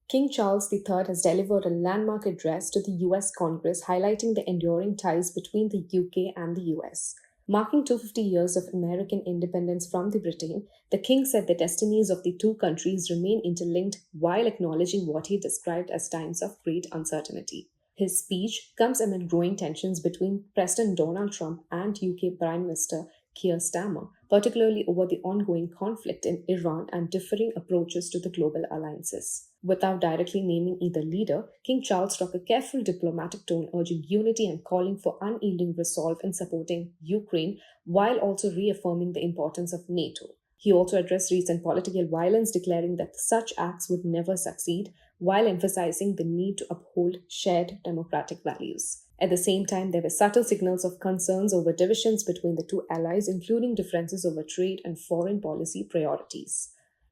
King Charles III has delivered a landmark address to the U.S. Congress highlighting the enduring ties between the U.K. and the U.S. Marking 250 years of American independence from the Britain, the King said the destinies of the two countries remain interlinked while acknowledging what he described as times of great uncertainty. His speech comes amid growing tensions between President Donald Trump and UK Prime Minister Keir Starmer, particularly over the ongoing conflict in Iran and differing approaches to the global alliances. Without directly naming either leader, King Charles struck a careful diplomatic tone urging unity and calling for unyielding resolve in supporting Ukraine while also reaffirming the importance of NATO. He also addressed recent political violence, declaring that such acts would never succeed, while emphasizing the need to uphold shared democratic values. At the same time, there were subtle signals of concerns over divisions between the two allies, including differences over trade and foreign policy priorities.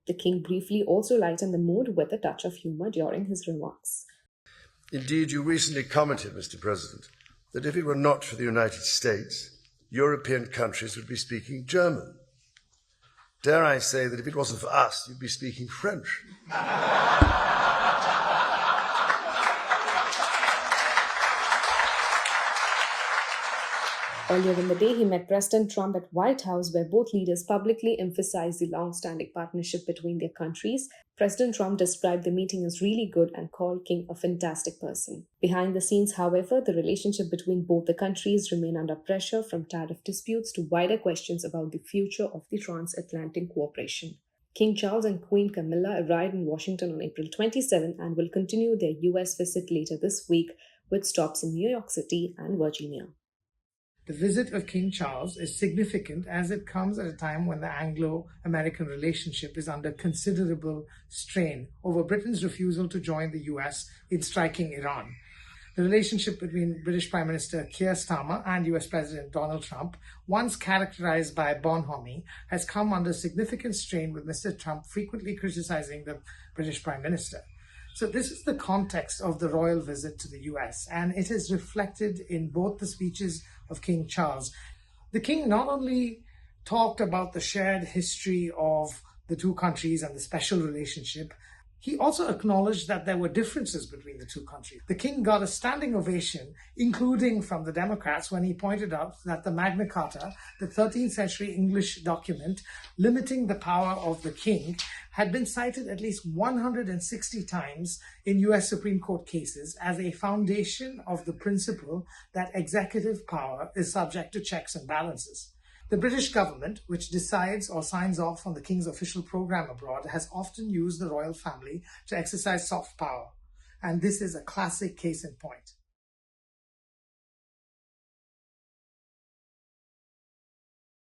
The King briefly also lightened the mood with a touch of humor during his remarks. Indeed, you recently commented, Mr. President, that if it were not for the United States, European countries would be speaking German. Dare I say that if it wasn't for us, you'd be speaking French. Earlier in the day, he met President Trump at White House, where both leaders publicly emphasized the long-standing partnership between their countries. President Trump described the meeting as really good and called King a fantastic person. Behind the scenes, however, the relationship between both the countries remained under pressure, from tariff disputes to wider questions about the future of the transatlantic cooperation. King Charles and Queen Camilla arrived in Washington on April 27 and will continue their U.S. visit later this week, with stops in New York City and Virginia. The visit of King Charles is significant as it comes at a time when the Anglo-American relationship is under considerable strain over Britain's refusal to join the US in striking Iran. The relationship between British Prime Minister Keir Starmer and US President Donald Trump, once characterized by bonhomie, has come under significant strain, with Mr. Trump frequently criticizing the British Prime Minister. So this is the context of the royal visit to the US, and it is reflected in both the speeches of King Charles. The King not only talked about the shared history of the two countries and the special relationship, he also acknowledged that there were differences between the two countries. The King got a standing ovation, including from the Democrats, when he pointed out that the Magna Carta, the 13th century English document limiting the power of the King, had been cited at least 160 times in US Supreme Court cases as a foundation of the principle that executive power is subject to checks and balances. The British government, which decides or signs off on the King's official program abroad, has often used the royal family to exercise soft power, and this is a classic case in point.